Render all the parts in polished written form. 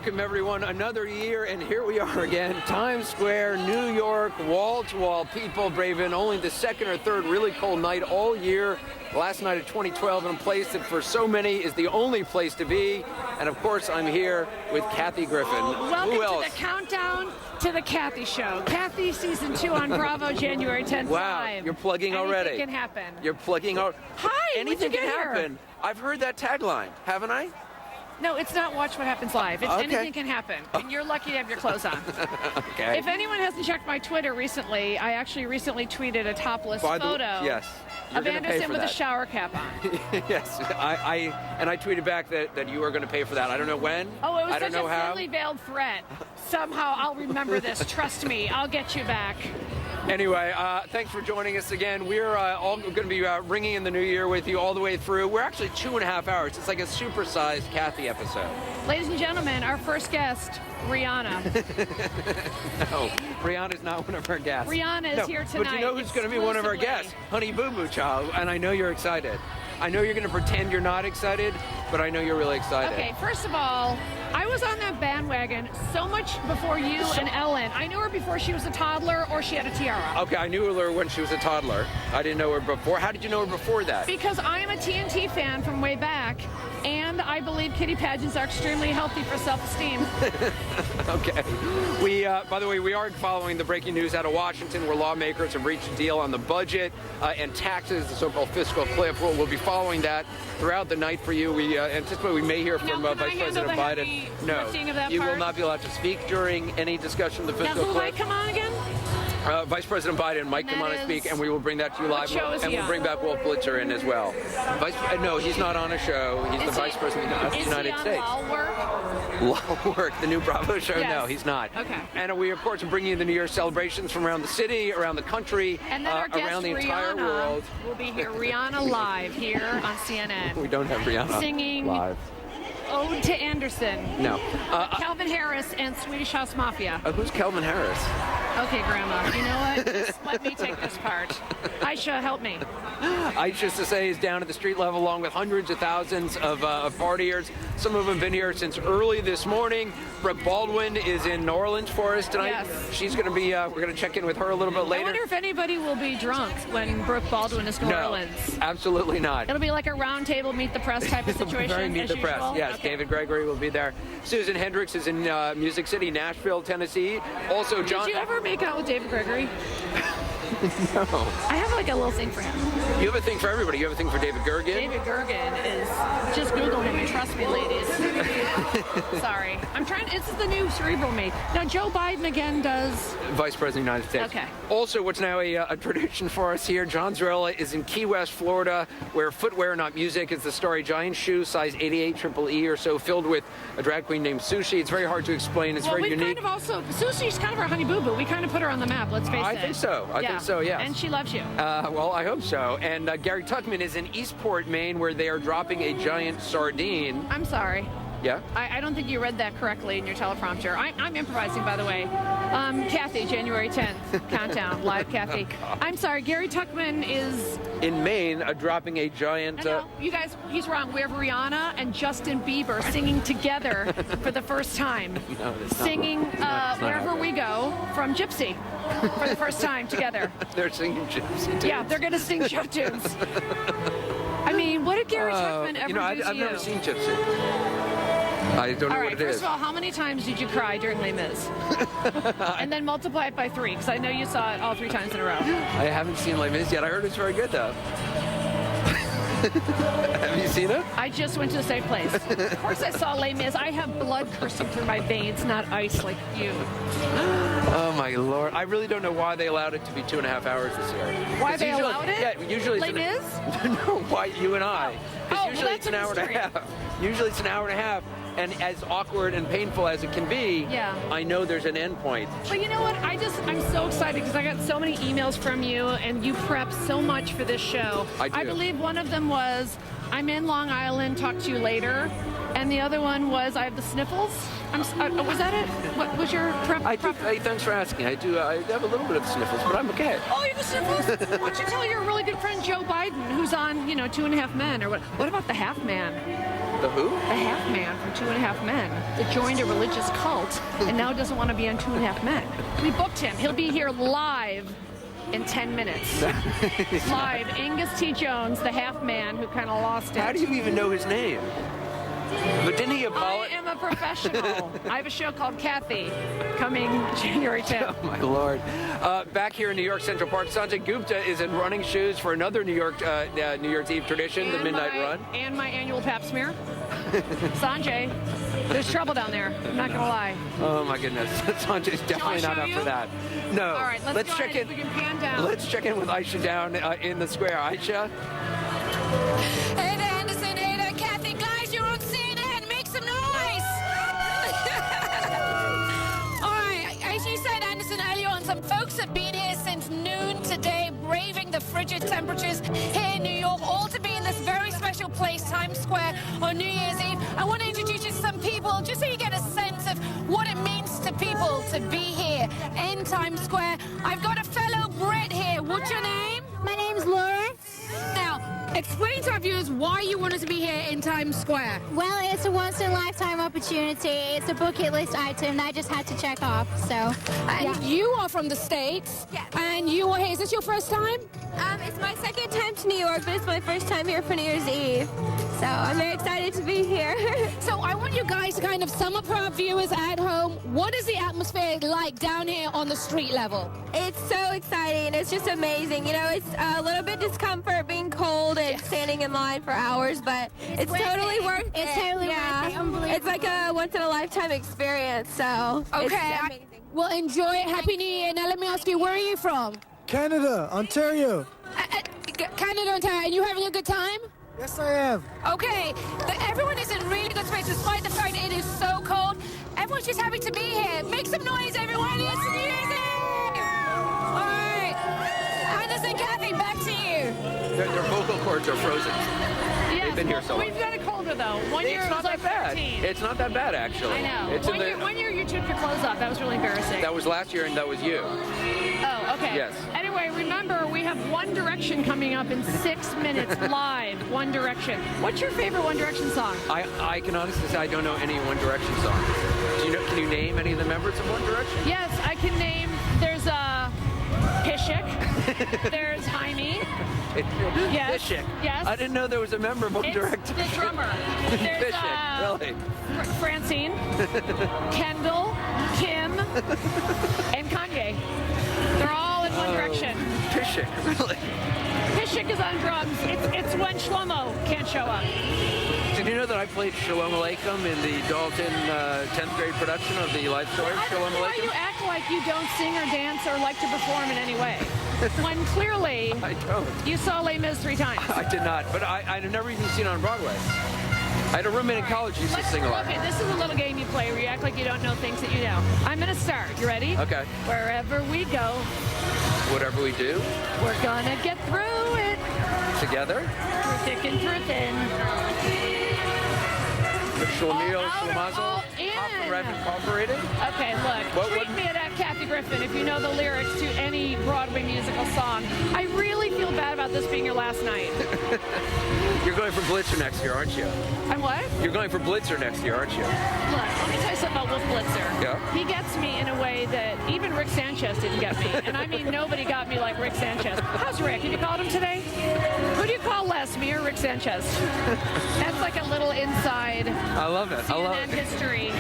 Welcome, everyone. Another year, and here we are again. Times Square, New York, wall-to-wall people braving only the second or third really cold night all year. Last night of 2012 in a place that for so many is the only place to be. And, of course, I'm here with Kathy Griffin. Welcome Who else? to the countdown to the Kathy Show. Kathy Season 2 on Bravo, January 10th. Wow, live. you're plugging already. Anything can happen. You're plugging out. Hi, Anything when'd you can get here? happen. I've heard that tagline, haven't I? No, it's not Watch What Happens Live. It's Okay. Anything can happen. And you're lucky to have your clothes on. Okay. If anyone hasn't checked my Twitter recently, I actually recently tweeted a topless photo Yes. You're of gonna pay Anderson for with a that. shower cap on. Yes, I tweeted back that you are going to pay for that. I don't know when. Oh, it was I don't such know a how. thinly veiled threat. Somehow I'll remember this. Trust me, I'll get you back. Anyway, thanks for joining us again. We're all going to be ringing in the new year with you all the way through. We're actually 2.5 hours. It's like a supersized Kathy episode. Ladies and gentlemen, our first guest, Rihanna. No, Rihanna's not one of our guests. Rihanna is here tonight. But you know who's going to be one of our exclusively. guests? Honey Boo Boo Child. And I know you're excited. I know you're going to pretend you're not excited, but I know you're really excited. Okay, first of all, I was on that bandwagon so much before you and Ellen. I knew her before she was a toddler or she had a tiara. Okay, I knew her when she was a toddler. I didn't know her before. How did you know her before that? Because I'm a TNT fan from way back, and I believe kitty pageants are extremely healthy for self-esteem. Okay. By the way, we are following the breaking news out of Washington, where lawmakers have reached a deal on the budget and taxes, the so-called fiscal cliff. We'll be following that throughout the night for you. We anticipate we may hear from Now, can Vice I handle President the Biden. heavy No, lifting of that you will part? not be allowed to speak during any discussion of the Now, fiscal who might cliff. come on again? Vice President Biden might come on and speak, and we will bring that to you live. show is And he we'll on? bring back Wolf Blitzer in as well. No, he's not on a show. He's the Is Vice he- President of the United Is States. he on Law Work? Law Work, the new Bravo show? Yes. No, he's not. Okay. And we, of course, are bringing you the New Year's celebrations from around the city, around the country, And then our guest, around the entire Rihanna, world. will be here. Rihanna live here on CNN. We don't have Rihanna Singing live. Ode to Anderson. No. Calvin Harris and Swedish House Mafia. Who's Kelvin Harris? Okay, Grandma, you know what? Just let me take this part. Aisha, help me. Just to say, is down at the street level along with hundreds of thousands of partiers. Some of them have been here since early this morning. Brooke Baldwin is in New Orleans for us tonight. Yes. She's going to be, we're going to check in with her a little bit later. I wonder if anybody will be drunk when Brooke Baldwin is New No, Orleans. absolutely not. It'll be like a round table, meet the press type of situation. Very meet as the press. usual? Yes, Okay. David Gregory will be there. Susan Hendricks is in Music City, Nashville, Tennessee. Also, John. Did you ever make out with David Gregory? No. I have like a little thing for him. You have a thing for everybody. You have a thing for David Gergen. David Gergen is, just Google him and trust me, ladies. Sorry. This is the new cerebral me. Now, Joe Biden again does. Vice President of the United States. Okay. Also, what's now a tradition for us here, John Zarella is in Key West, Florida, where footwear, not music, is the story. Giant shoe, size 88 triple E or so, filled with a drag queen named Sushi. It's very hard to explain. It's Well, very we unique. kind of also, Sushi's kind of our honey boo boo. We kind of put her on the map, let's face it. I think so. I think so, yes. And she loves you. Well, I hope so. And Gary Tuckman is in Eastport, Maine, where they are dropping a giant sardine. I'm sorry. Yeah? I don't think you read that correctly in your teleprompter. I'm improvising, by the way. Kathy, January 10th, countdown, live Kathy. I'm sorry, Gary Tuckman is... In Maine, dropping a giant... No, you guys, he's wrong. We have Rihanna and Justin Bieber singing together for the first time. No, that's not Singing right. It's not Wherever happening. We Go from Gypsy for the first time together. They're singing Gypsy tunes. Yeah, they're going to sing show tunes. I mean, what did Gary Tuckman ever do to I've you? never seen Gypsy. I don't know All what right, it first is. of all, how many times did you cry during Les Mis? And then multiply it by 3, because I know you saw it all 3 times in a row. I haven't seen Les Mis yet. I heard it's very good, though. Have you seen it? I just went to the same place. Of course I saw Les Mis. I have blood coursing through my veins, not ice like you. Oh, my Lord. I really don't know why they allowed it to be 2.5 hours this year. Why 'Cause they usually- allowed it? Yeah, usually Les it's Mis? no, why you and I. Because Oh, usually well, it's an that's a hour and a mystery. half. Usually it's an hour and a half. And as awkward and painful as it can be, Yeah. I know there's an end point. But you know what? I'm so excited because I got so many emails from you, and you prep so much for this show. I do. I believe one of them was, I'm in Long Island, talk to you later. And the other one was, I have the sniffles. Was that it? What was your prep? Hey, thanks for asking. I have a little bit of sniffles, but I'm okay. Oh, you have the sniffles? Why don't you tell your really good friend Joe Biden, who's on, 2.5 Men, or what? What about the Half Man? The who? The half man from 2.5 Men that joined a religious cult and now doesn't want to be on 2.5 Men. We booked him. He'll be here live in 10 minutes. Live, Angus T. Jones, the half man who kind of lost it. How do you even know his name? But didn't he I apologize? am a professional. I have a show called Kathy coming January 10th. Oh, my Lord. Back here in New York Central Park, Sanjay Gupta is in running shoes for another New Year's Eve tradition, the Midnight Run. And my annual pap smear. Sanjay, there's trouble down there. I'm not going to lie. Oh, my goodness. Sanjay's definitely not up for that. No. All right, let's check go in. ahead, if we can pan down. Let's check in with Aisha down in the square. Aisha? Hey there, Anderson. Hey there, Kathy. Guys, you're on CNN. Make some noise. All right, as you said, Anderson, earlier on, some folks have been here since noon today, braving the frigid temperatures here in New York, all to be in this very special place, Times Square, on New Year's Eve. I want to introduce you to some people, just so you get a sense of what it means to people to be here in Times Square. I've got a fellow Brit here. What's your name? My name's Laura. Now, explain to our viewers why you wanted to be here in Times Square. Well, it's a once-in-a-lifetime opportunity. It's a bucket list item that I just had to check off. So, And you are from the States. Yes. And you are here. Is this your first time? it's my second time to New York, but it's my first time here for New Year's Eve. So I'm very excited to be here. So I want you guys to kind of sum up for our viewers at home. What is the atmosphere like down here on the street level? It's so exciting. It's just amazing. You know, it's a little bit discomfort being cold and standing in line for hours, but it's totally worth it. It's totally worth it. Unbelievable. It's like a once-in-a-lifetime experience, so Okay. it's amazing. Well, enjoy it. Happy New Year. Now let me ask you, where are you from? Canada, Ontario. Canada, Ontario. And you having a good time? Yes, I am. Okay, everyone is in really good space despite the fact it is so cold. Everyone's just happy to be here. Make some noise, everyone. It's New Year's Eve. All right. Anderson, Kathy, back to you. Their vocal cords are frozen. Yes, They've been here so long. we've got it colder though. One year It's it not was like that bad. 13. It's not that bad, actually. I know. It's in One year you took your clothes off. That was really embarrassing. That was last year, and that was you. Oh, okay. Yes. Anyway, remember, we have One Direction coming up in 6 minutes live. One Direction. What's your favorite One Direction song? I can honestly say I don't know any One Direction songs. Do you know? Can you name any of the members of One Direction? Yes, I can name. There's Pishik. There's Jaime. Yes. Fishik. Yes. I didn't know there was a member of One It's Direction. the drummer. There's Fishik, really? Francine, Kendall, Kim, and Kanye. They're all in One Direction. Fishik, really? Pishik is on drums. It's when Shlomo can't show up. Did you know that I played Shalom Aleichem in the Dalton 10th grade production of the live story, I don't Shalom know why you Aleichem? act like you don't sing or dance or like to perform in any way. When clearly I don't. you saw Les Mis 3 times. I did not, but I'd never even seen it on Broadway. I had a roommate in college who used to sing a lot. Okay, this is a little game you play where you act like you don't know things that you know. I'm going to start. You ready? Okay. Wherever we go, Whatever we do, we're going to get through it. together, Through thick and through thin. the Shlomil, All out or all Shlemazel, in. Rep Incorporated. Okay, look. What Tweet would- me at Kathy Griffin if you know the lyrics to any Broadway musical song. I really feel bad about this being your last night. You're going for Blitzer next year, aren't you? I'm what? You're going for Blitzer next year, aren't you? Look, let me tell you something about Wolf Blitzer. Yeah. He gets me in a way that even Rick Sanchez didn't get me. And I mean, nobody got me like Rick Sanchez. How's Rick? Have you called him today? Who do you call less, me or Rick Sanchez? That's like a little inside I love it. I love CNN it. history.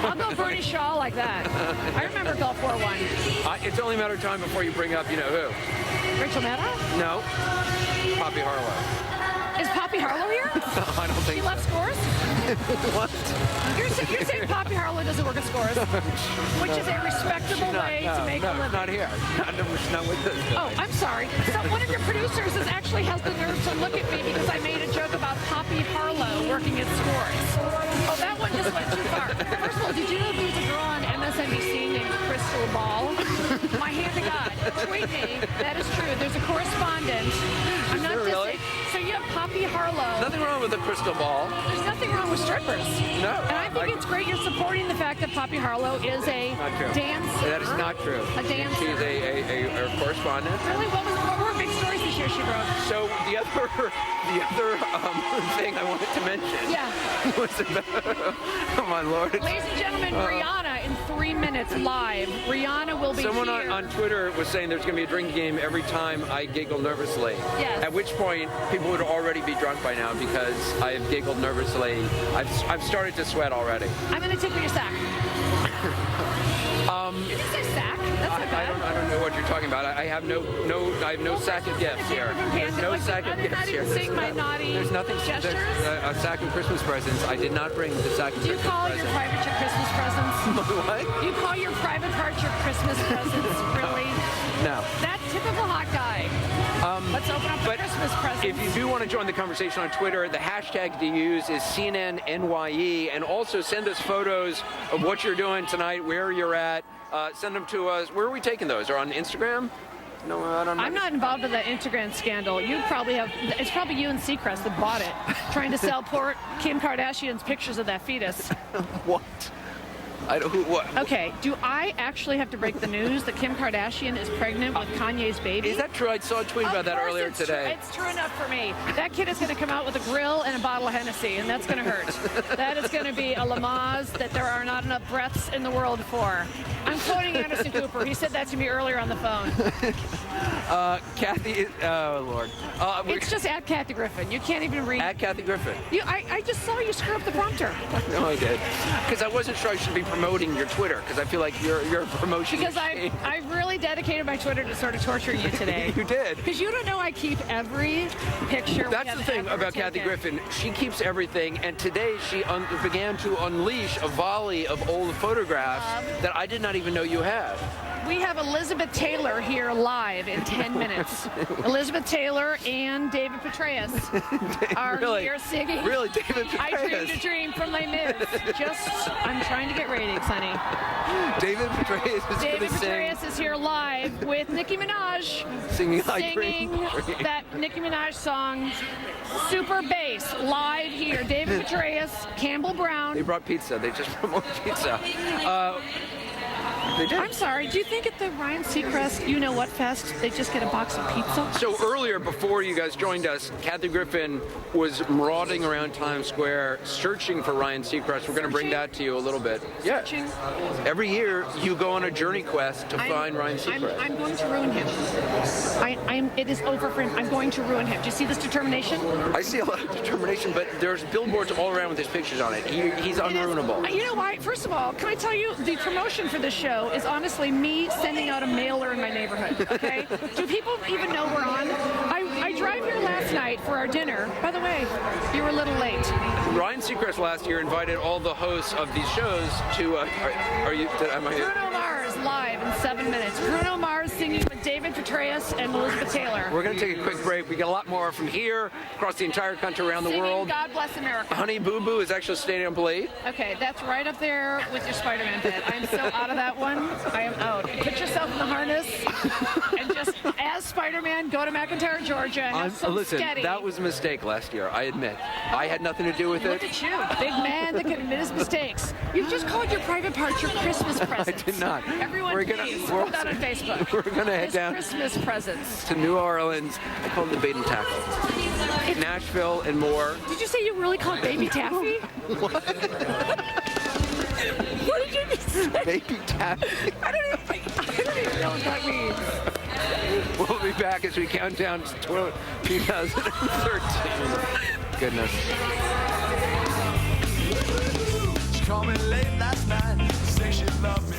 I'll go Bernie Shaw like that. I remember Gulf War I. It's only a matter of time before you bring up, you know who? Rachel Maddow? No. Poppy Harlow. Is Poppy Harlow here? I don't think She left scores? What? You're saying Poppy Harlow doesn't work at scores, which is a respectable way to make a living. not here. She's not with us. Oh, I'm sorry. So one of your producers actually has the nerve to look at me because I made a joke about Poppy Harlow working at scores. Oh, that one just went too far. First of all, did you know there was a girl on MSNBC named Crystal Ball? My hand to God. Tweet me. That is true. There's a correspondent. I'm not there really? dissing. So you have Poppy Harlow. Nothing wrong with a crystal ball. There's nothing wrong with strippers. No. And I think it's great you're supporting the fact that Poppy Harlow is a Not true. dancer. That is not true. A dancer. She's a correspondent. Really? What were big great stories this year she wrote. So the other thing I wanted to mention was about, oh my Lord. Ladies and gentlemen, Rihanna in 3 minutes live. Rihanna will be Someone here. on Twitter was saying there's going to be a drinking game every time I giggle nervously. Yes. At which point, people would already be drunk by now because I have giggled nervously. I've started to sweat already. I'm going to tickle your sack. Did you say sack? That's not bad. I don't know what you're talking about. I have no sack of gifts here. There's no sack of gifts here. Seeing my naughty There's nothing. gestures. A sack of Christmas presents. I did not bring the sack of Do you Christmas call presents. your private your Christmas presents? What? You call your private parts your Christmas presents? Really? No. That typical hot guy. Let's open up the Christmas presents. If you do want to join the conversation on Twitter, the hashtag to use is CNNNYE, and also send us photos of what you're doing tonight, where you're at. Send them to us. Where are we taking those? Or on Instagram? No, I don't know. I'm not involved in that Instagram scandal. You probably have. It's probably you and Seacrest that bought it, trying to sell poor Kim Kardashian's pictures of that fetus. What? What? Okay, do I actually have to break the news that Kim Kardashian is pregnant with Kanye's baby? Is that true? I saw a tweet about that earlier today. It's true enough for me. That kid is going to come out with a grill and a bottle of Hennessy, and that's going to hurt. That is going to be a Lamaze that there are not enough breaths in the world for. I'm quoting Anderson Cooper. He said that to me earlier on the phone. Kathy, oh Lord. It's just at Kathy Griffin. You can't even read. At Kathy Griffin. I just saw you screw up the prompter. No, I did. Because I wasn't sure I should be promoting your Twitter, because I feel like your promotion. Because I really dedicated my Twitter to sort of torture you today. You did. Because you don't know I keep every picture. That's the thing about Kathy Griffin. She keeps everything, and today she began to unleash a volley of old photographs that I did not even know you had. We have Elizabeth Taylor here live in 10 minutes. Elizabeth Taylor and David Petraeus are here singing. Really, David Petraeus? I Dreamed a Dream from Les Mis. I'm trying to get ratings, honey. David Petraeus is David going to sing. Petraeus is here live with Nicki Minaj Singing that Nicki Minaj song, Super Bass, live here. David Petraeus, Campbell Brown. They brought pizza. They just promoted pizza. They did. I'm sorry, do you think at the Ryan Seacrest You Know What Fest, they just get a box of pizza? So earlier, before you guys joined us, Kathy Griffin was marauding around Times Square, searching for Ryan Seacrest. We're going to bring that to you a little bit. Searching. Yeah. Every year, you go on a journey quest to find Ryan Seacrest. I'm going to ruin him. It is over for him. I'm going to ruin him. Do you see this determination? I see a lot of determination, but there's billboards all around with his pictures on it. He's unruinable. You know why? First of all, can I tell you, the promotion for this show is honestly me sending out a mailer in my neighborhood, okay? Do people even know we're on? I drive here last night for our dinner. By the way, you were a little late. Ryan Seacrest last year invited all the hosts of these shows to, Bruno Mars live in 7 minutes. Bruno Mars singing with David Petraeus and Elizabeth Taylor. We're going to take a quick break. We got a lot more from here, across the entire country, around the Singing world. God Bless America. Honey Boo Boo is actually staying up late. Okay, that's right up there with your Spider-Man bit. I'm so out of that one. I am out. Put yourself in the harness and just, as Spider-Man, go to McIntyre, Georgia. Have some Listen, steady. that was a mistake last year, I admit. I had nothing to do with it. Look at you, big man that can admit his mistakes. You've just called your private parts your Christmas presents. I did not. Everyone, please put that on Facebook. We're going to head His down Christmas presents. to New Orleans. I call it the bait and tackle. Nashville and more. Did you say you really called Baby Taffy? What? What did you just say? Baby taffy. I don't even know what that means. We'll be back as we count down to 2013. Goodness. She called me late last night, say she loved me.